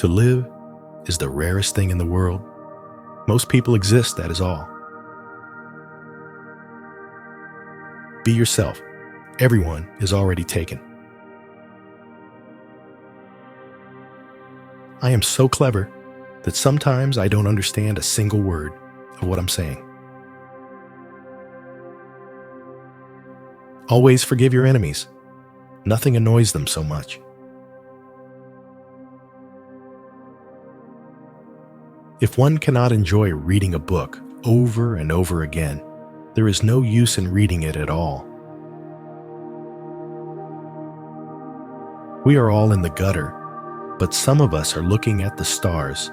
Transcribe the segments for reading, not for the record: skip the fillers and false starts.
To live is the rarest thing in the world. Most people exist, that is all. Be yourself. Everyone is already taken. I am so clever that sometimes I don't understand a single word of what I'm saying. Always forgive your enemies. Nothing annoys them so much. If one cannot enjoy reading a book over and over again, there is no use in reading it at all. We are all in the gutter, but some of us are looking at the stars.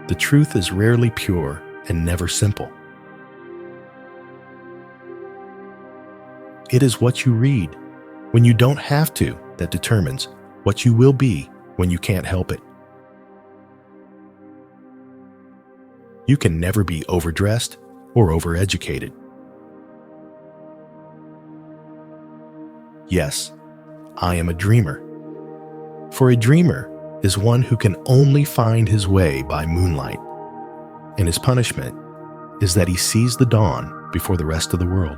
The truth is rarely pure and never simple. It is what you read, when you don't have to, that determines what you will be when you can't help it. You can never be overdressed or overeducated. Yes, I am a dreamer. For a dreamer is one who can only find his way by moonlight, and his punishment is that he sees the dawn before the rest of the world.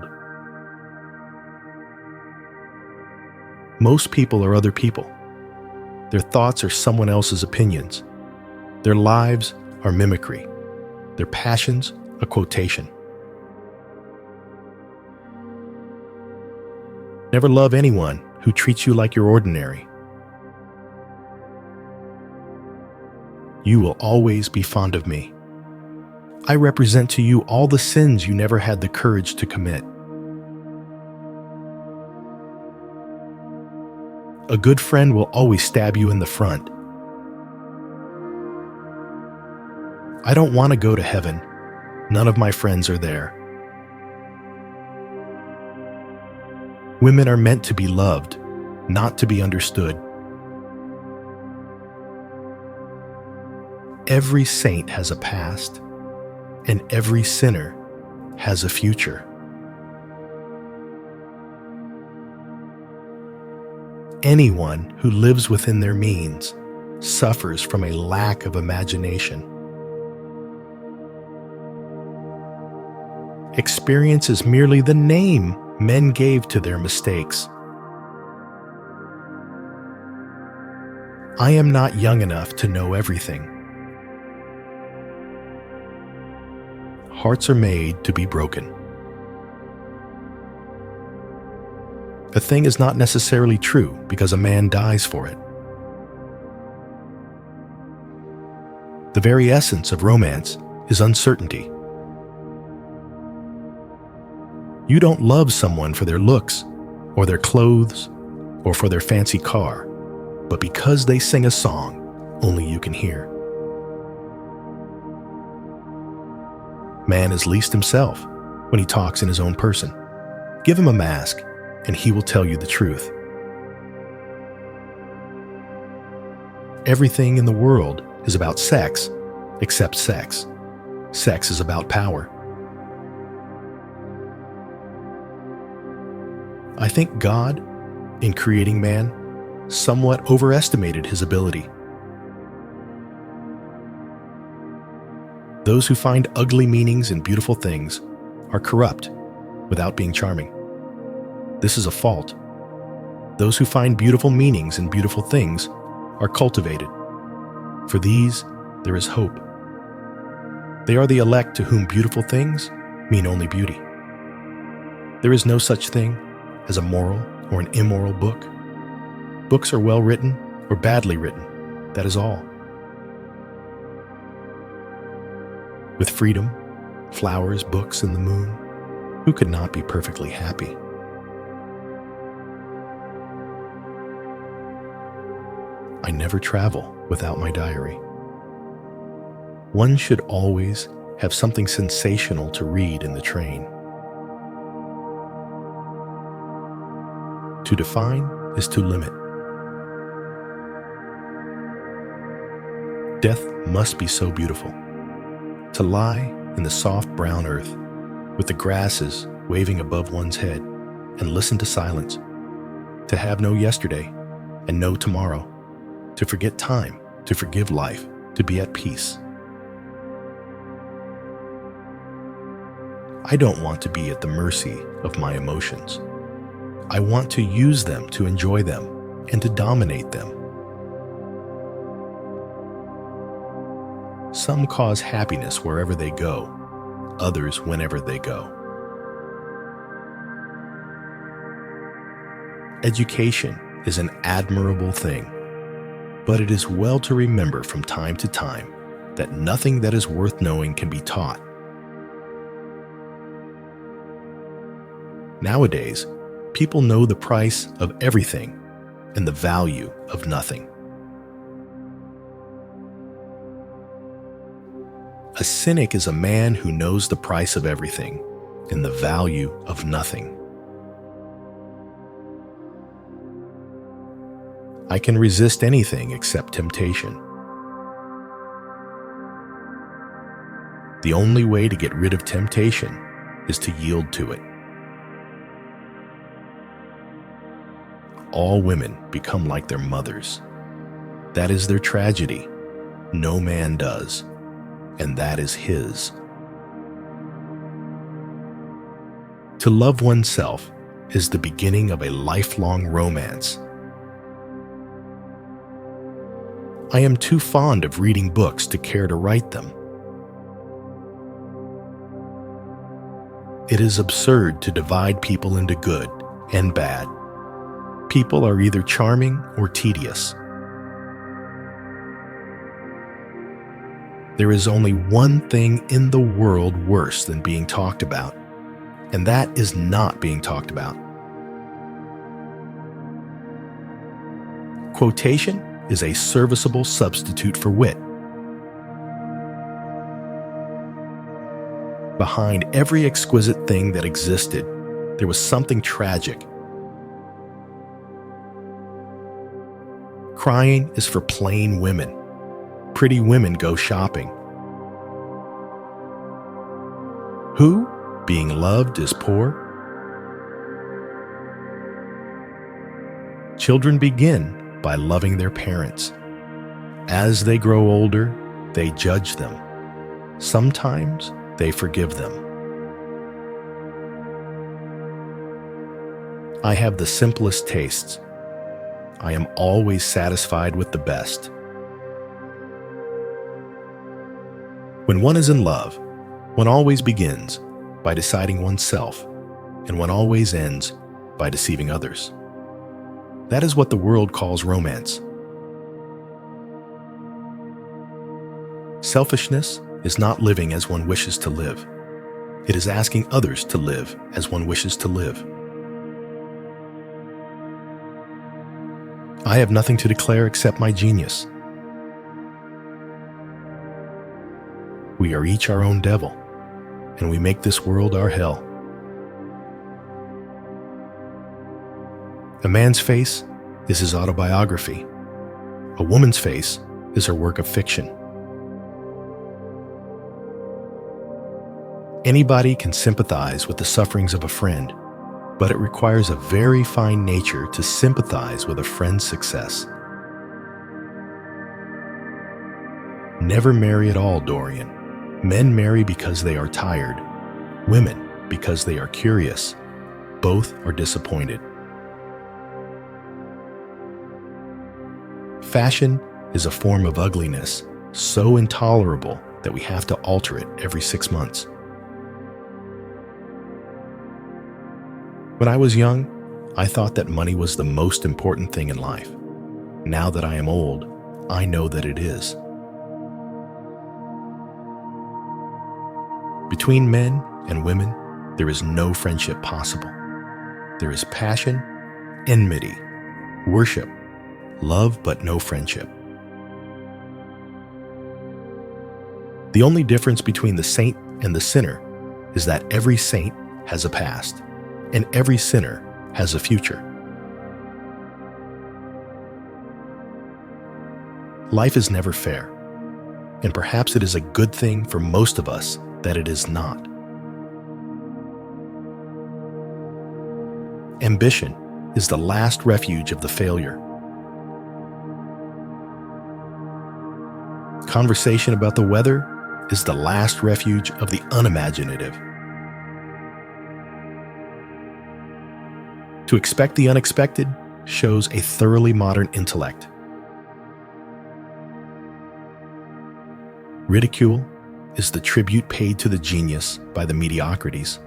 Most people are other people. Their thoughts are someone else's opinions. Their lives are mimicry. Their passions, a quotation. Never love anyone who treats you like you're ordinary. You will always be fond of me. I represent to you all the sins you never had the courage to commit. A good friend will always stab you in the front. I don't want to go to heaven. None of my friends are there. Women are meant to be loved, not to be understood. Every saint has a past, and every sinner has a future. Anyone who lives within their means suffers from a lack of imagination. Experience is merely the name men gave to their mistakes. I am not young enough to know everything. Hearts are made to be broken. A thing is not necessarily true because a man dies for it. The very essence of romance is uncertainty. You don't love someone for their looks, or their clothes, or for their fancy car, but because they sing a song only you can hear. Man is least himself when he talks in his own person. Give him a mask, and he will tell you the truth. Everything in the world is about sex, except sex. Sex is about power. I think God, in creating man, somewhat overestimated his ability. Those who find ugly meanings in beautiful things are corrupt without being charming. This is a fault. Those who find beautiful meanings in beautiful things are cultivated. For these, there is hope. They are the elect to whom beautiful things mean only beauty. There is no such thing as a moral or an immoral book. Books are well written or badly written. That is all. With freedom, flowers, books, and the moon, who could not be perfectly happy? I never travel without my diary. One should always have something sensational to read in the train. To define is to limit. Death must be so beautiful. To lie in the soft brown earth, with the grasses waving above one's head, and listen to silence. to have no yesterday and no tomorrow, to forget time, to forgive life, to be at peace. I don't want to be at the mercy of my emotions. I want to use them to enjoy them and to dominate them. Some cause happiness wherever they go, others whenever they go. Education is an admirable thing, but it is well to remember from time to time that nothing that is worth knowing can be taught. Nowadays, people know the price of everything and the value of nothing. A cynic is a man who knows the price of everything and the value of nothing. I can resist anything except temptation. The only way to get rid of temptation is to yield to it. All women become like their mothers. That is their tragedy. No man does, and that is his. To love oneself is the beginning of a lifelong romance. I am too fond of reading books to care to write them. It is absurd to divide people into good and bad. People are either charming or tedious. There is only one thing in the world worse than being talked about, and that is not being talked about. Quotation is a serviceable substitute for wit. Behind every exquisite thing that existed, there was something tragic. Crying is for plain women. Pretty women go shopping. Who, being loved, is poor? Children begin by loving their parents. As they grow older, they judge them. Sometimes they forgive them. I have the simplest tastes. I am always satisfied with the best. When one is in love, one always begins by deciding oneself, and one always ends by deceiving others. That is what the world calls romance. Selfishness is not living as one wishes to live. It is asking others to live as one wishes to live. I have nothing to declare except my genius. We are each our own devil, and we make this world our hell. A man's face is his autobiography. A woman's face is her work of fiction. Anybody can sympathize with the sufferings of a friend, but it requires a very fine nature to sympathize with a friend's success. Never marry at all, Dorian. Men marry because they are tired. Women because they are curious. Both are disappointed. Fashion is a form of ugliness so intolerable that we have to alter it every 6 months. When I was young, I thought that money was the most important thing in life. Now that I am old, I know that it is. Between men and women, there is no friendship possible. There is passion, enmity, worship, love, but no friendship. The only difference between the saint and the sinner is that every saint has a past, and every sinner has a future. Life is never fair, and perhaps it is a good thing for most of us that it is not. Ambition is the last refuge of the failure. Conversation about the weather is the last refuge of the unimaginative. To expect the unexpected shows a thoroughly modern intellect. Ridicule is the tribute paid to the genius by the mediocrities.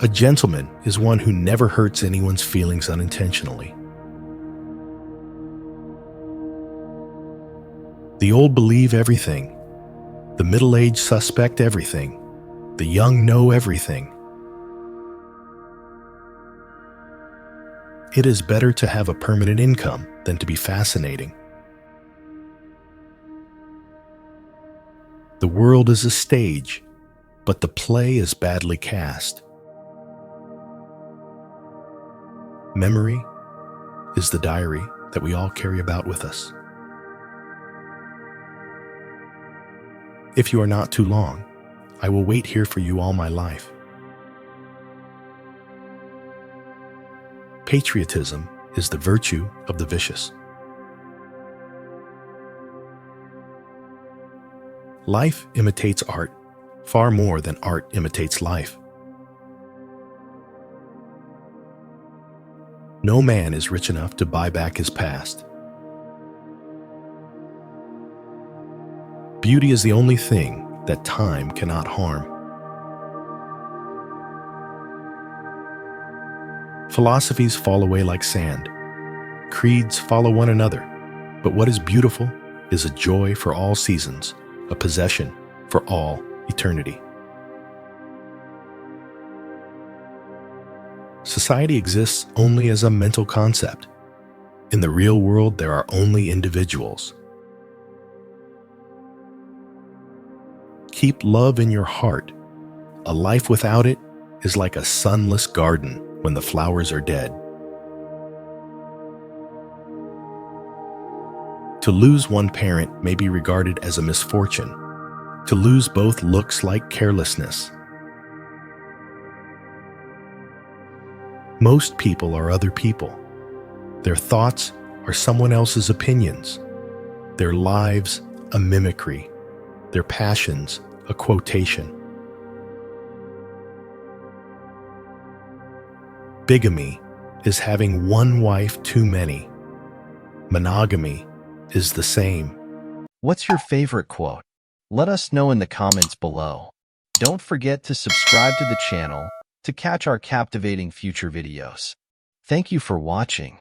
A gentleman is one who never hurts anyone's feelings unintentionally. The old believe everything. The middle-aged suspect everything. The young know everything. It is better to have a permanent income than to be fascinating. The world is a stage, but the play is badly cast. Memory is the diary that we all carry about with us. If you are not too long, I will wait here for you all my life. Patriotism is the virtue of the vicious. Life imitates art far more than art imitates life. No man is rich enough to buy back his past. Beauty is the only thing that time cannot harm. Philosophies fall away like sand. Creeds follow one another. But what is beautiful is a joy for all seasons, a possession for all eternity. Society exists only as a mental concept. In the real world, there are only individuals. Keep love in your heart. A life without it is like a sunless garden when the flowers are dead. To lose one parent may be regarded as a misfortune. To lose both looks like carelessness. Most people are other people. Their thoughts are someone else's opinions. Their lives, a mimicry. Their passions, a quotation. Bigamy is having one wife too many. Monogamy is the same. What's your favorite quote? Let us know in the comments below. Don't forget to subscribe to the channel to catch our captivating future videos. Thank you for watching.